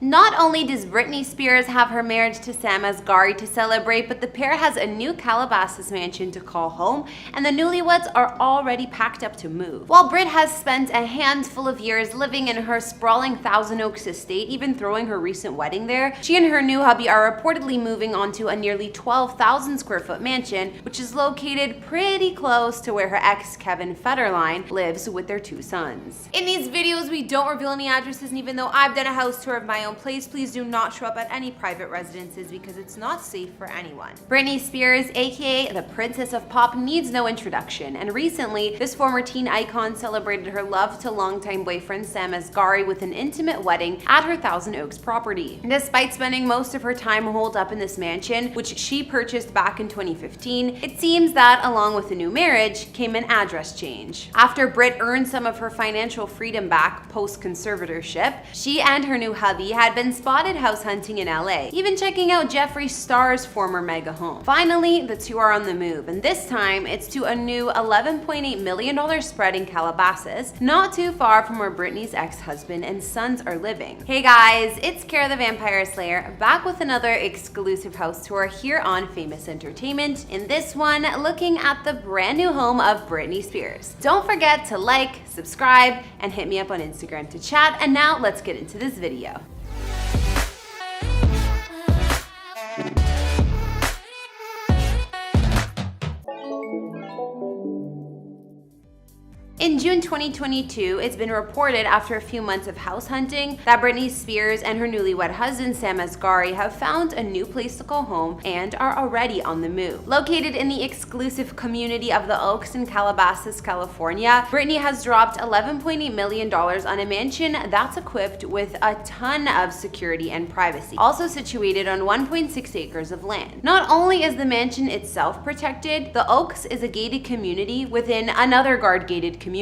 Not only does Britney Spears have her marriage to Sam Asghari to celebrate, but the pair has a new Calabasas mansion to call home, and the newlyweds are already packed up to move. While Brit has spent a handful of years living in her sprawling Thousand Oaks estate, even throwing her recent wedding there, she and her new hubby are reportedly moving onto a nearly 12,000 square foot mansion, which is located pretty close to where her ex Kevin Federline lives with their two sons. In these videos, we don't reveal any addresses, and even though I've done a house tour of my own place, please do not show up at any private residences because it's not safe for anyone. Britney Spears, aka the Princess of Pop, needs no introduction, and recently, this former teen icon celebrated her love to longtime boyfriend Sam Asghari with an intimate wedding at her Thousand Oaks property. Despite spending most of her time holed up in this mansion, which she purchased back in 2015, it seems that along with the new marriage came an address change. After Brit earned some of her financial freedom back post-conservatorship, she and her new hubby had been spotted house hunting in LA, even checking out Jeffree Star's former mega home. Finally, the two are on the move, and this time it's to a new $11.8 million spread in Calabasas, not too far from where Britney's ex-husband and sons are living. Hey guys, it's Kara the Vampire Slayer, back with another exclusive house tour here on Famous Entertainment, in this one looking at the brand new home of Britney Spears. Don't forget to like, subscribe, and hit me up on Instagram to chat, and now let's get into this video. In June 2022, it's been reported after a few months of house hunting that Britney Spears and her newlywed husband Sam Asghari have found a new place to call home and are already on the move. Located in the exclusive community of the Oaks in Calabasas, California, Britney has dropped $11.8 million on a mansion that's equipped with a ton of security and privacy, also situated on 1.6 acres of land. Not only is the mansion itself protected, the Oaks is a gated community within another guard-gated community.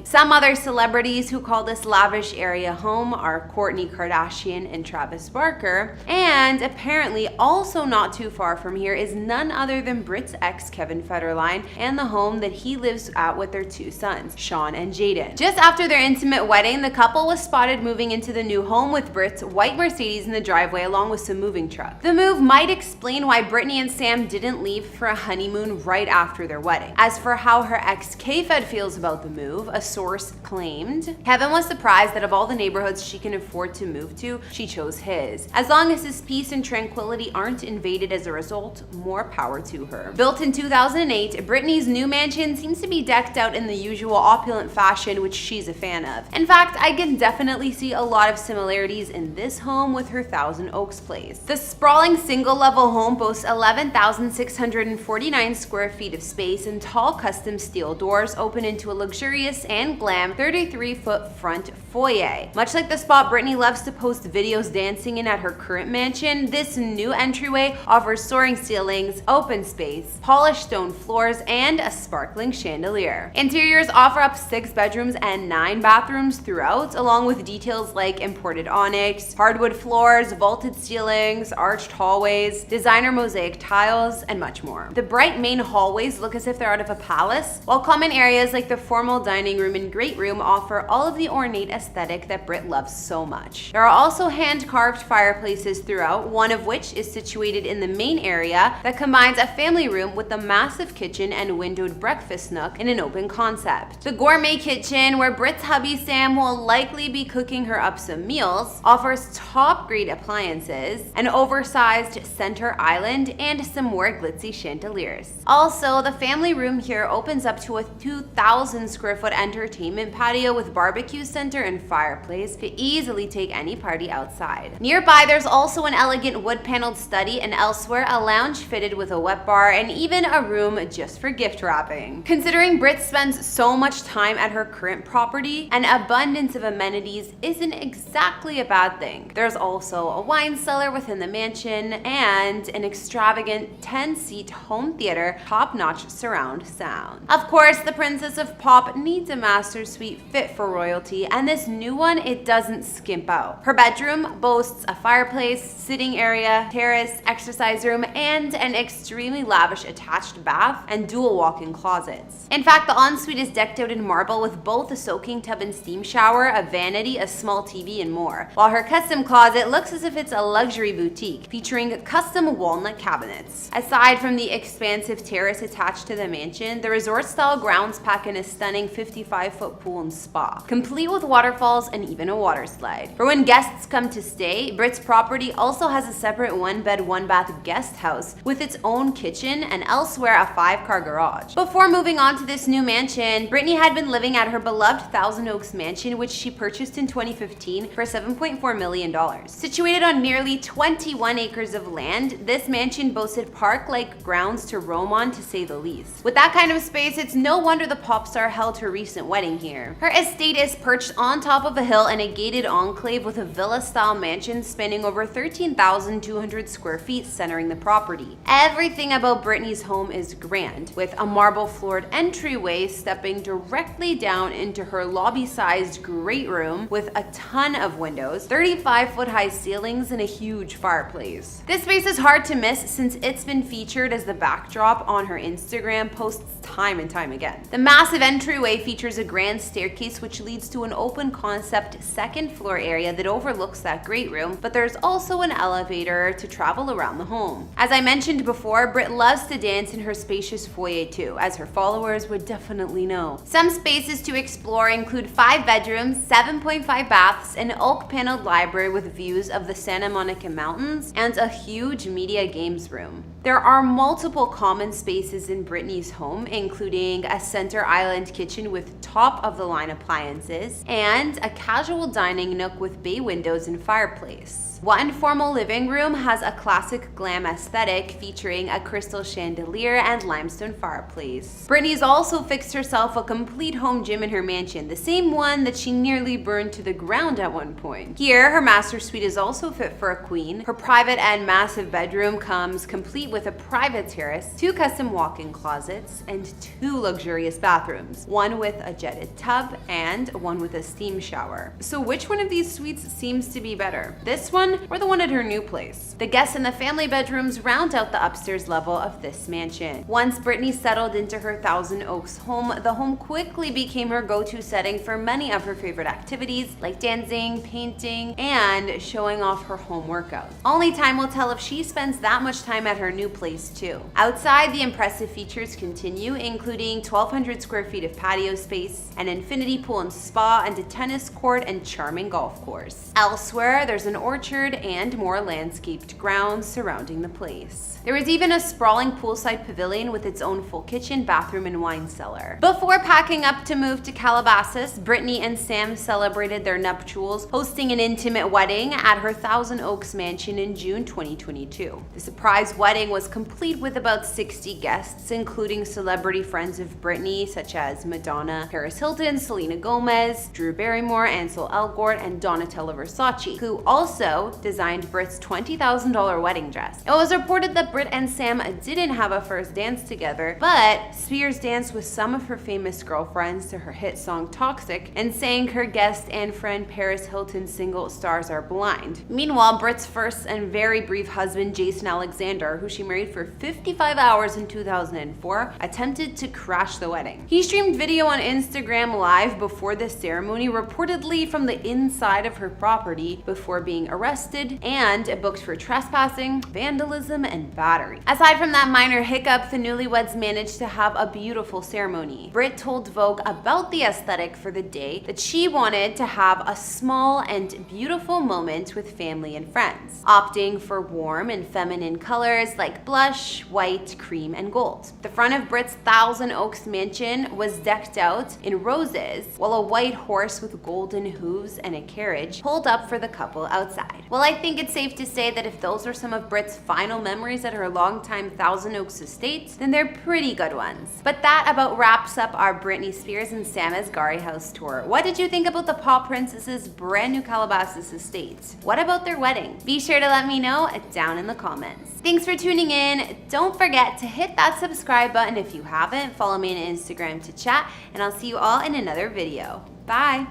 Some other celebrities who call this lavish area home are Kourtney Kardashian and Travis Barker, and apparently also not too far from here is none other than Brit's ex Kevin Federline and the home that he lives at with their two sons, Sean and Jaden. Just after their intimate wedding, the couple was spotted moving into the new home with Brit's white Mercedes in the driveway along with some moving trucks. The move might explain why Britney and Sam didn't leave for a honeymoon right after their wedding. As for how her ex K-Fed feels about the move, a source claimed, Kevin was surprised that of all the neighborhoods she can afford to move to, she chose his. As long as his peace and tranquility aren't invaded as a result, more power to her. Built in 2008, Britney's new mansion seems to be decked out in the usual opulent fashion, which she's a fan of. In fact, I can definitely see a lot of similarities in this home with her Thousand Oaks place. The sprawling single-level home boasts 11,649 square feet of space, and tall custom steel doors open into a luxurious and glam 33-foot front foyer. Much like the spot Britney loves to post videos dancing in at her current mansion, this new entryway offers soaring ceilings, open space, polished stone floors, and a sparkling chandelier. Interiors offer up 6 bedrooms and 9 bathrooms throughout, along with details like imported onyx, hardwood floors, vaulted ceilings, arched hallways, designer mosaic tiles, and much more. The bright main hallways look as if they're out of a palace, while common areas like the formal dining room and great room offer all of the ornate aesthetic that Brit loves so much. There are also hand-carved fireplaces throughout, one of which is situated in the main area that combines a family room with a massive kitchen and windowed breakfast nook in an open concept. The gourmet kitchen, where Brit's hubby Sam will likely be cooking her up some meals, offers top-grade appliances, an oversized center island, and some more glitzy chandeliers. Also, the family room here opens up to a 2,000 square foot entertainment patio with barbecue center and fireplace to easily take any party outside. Nearby, there's also an elegant wood-paneled study, and elsewhere a lounge fitted with a wet bar and even a room just for gift wrapping. Considering Brit spends so much time at her current property, an abundance of amenities isn't exactly a bad thing. There's also a wine cellar within the mansion and an extravagant 10-seat home theater, top-notch surround sound. Of course, the Princess of Pop needs a master suite fit for royalty, and this this new one, it doesn't skimp out. Her bedroom boasts a fireplace, sitting area, terrace, exercise room, and an extremely lavish attached bath and dual walk-in closets. In fact, the ensuite is decked out in marble with both a soaking tub and steam shower, a vanity, a small TV, and more. While her custom closet looks as if it's a luxury boutique, featuring custom walnut cabinets. Aside from the expansive terrace attached to the mansion, the resort-style grounds pack in a stunning 55-foot pool and spa, complete with waterfalls and even a water slide. For when guests come to stay, Brit's property also has a separate one-bed, one-bath guest house with its own kitchen and elsewhere a 5-car garage. Before moving on to this new mansion, Britney had been living at her beloved Thousand Oaks mansion, which she purchased in 2015 for $7.4 million. Situated on nearly 21 acres of land, this mansion boasted park-like grounds to roam on, to say the least. With that kind of space, it's no wonder the pop star held her recent wedding here. Her estate is perched on top of a hill in a gated enclave with a villa-style mansion spanning over 13,200 square feet centering the property. Everything about Britney's home is grand, with a marble-floored entryway stepping directly down into her lobby-sized great room with a ton of windows, 35-foot-high ceilings, and a huge fireplace. This space is hard to miss since it's been featured as the backdrop on her Instagram posts time and time again. The massive entryway features a grand staircase which leads to an open concept second floor area that overlooks that great room, but there's also an elevator to travel around the home. As I mentioned before, Brit loves to dance in her spacious foyer too, as her followers would definitely know. Some spaces to explore include 5 bedrooms, 7.5 baths, an oak-paneled library with views of the Santa Monica Mountains, and a huge media games room. There are multiple common spaces in Britney's home, including a center island kitchen with top-of-the-line appliances and a casual dining nook with bay windows and fireplace. One formal living room has a classic glam aesthetic featuring a crystal chandelier and limestone fireplace. Britney's also fixed herself a complete home gym in her mansion, the same one that she nearly burned to the ground at one point. Here, her master suite is also fit for a queen. Her private and massive bedroom comes complete with a private terrace, 2 custom walk-in closets, and 2 luxurious bathrooms, one with a jetted tub and one with a steam shower. So which one of these suites seems to be better? This one or the one at her new place? The guests and the family bedrooms round out the upstairs level of this mansion. Once Britney settled into her Thousand Oaks home, the home quickly became her go-to setting for many of her favorite activities like dancing, painting, and showing off her home workouts. Only time will tell if she spends that much time at her new place too. Outside, the impressive features continue, including 1,200 square feet of patio space, an infinity pool and spa, and a tennis court and charming golf course. Elsewhere, there's an orchard and more landscaped grounds surrounding the place. There is even a sprawling poolside pavilion with its own full kitchen, bathroom, and wine cellar. Before packing up to move to Calabasas, Britney and Sam celebrated their nuptials, hosting an intimate wedding at her Thousand Oaks mansion in June 2022. The surprise wedding was complete with about 60 guests, including celebrity friends of Britney such as Madonna, Paris Hilton, Selena Gomez, Drew Barrymore, Ansel Elgort, and Donatella Versace, who also designed Brit's $20,000 wedding dress. It was reported that Brit and Sam didn't have a first dance together, but Spears danced with some of her famous girlfriends to her hit song Toxic and sang her guest and friend Paris Hilton's single Stars Are Blind. Meanwhile, Brit's first and very brief husband Jason Alexander, who she married for 55 hours in 2004, attempted to crash the wedding. He streamed video on Instagram Live before the ceremony, reportedly from the inside of her property, before being arrested and booked for trespassing, vandalism, and battery. Aside from that minor hiccup, the newlyweds managed to have a beautiful ceremony. Brit told Vogue about the aesthetic for the day that she wanted to have a small and beautiful moment with family and friends, opting for warm and feminine colors like blush, white, cream, and gold. The front of Brit's Thousand Oaks mansion was decked out in roses, while a white horse with golden hooves and a carriage pulled up for the couple outside. Well, I think it's safe to say that if those are some of Brit's final memories at her longtime Thousand Oaks estate, then they're pretty good ones. But that about wraps up our Britney Spears and Sam Asghari house tour. What did you think about the pop princess's brand new Calabasas estate? What about their wedding? Be sure to let me know down in the comments. Thanks for tuning in. Don't forget to hit that subscribe button if you haven't. Follow me on Instagram to chat, and I'll see you all in another video. Bye!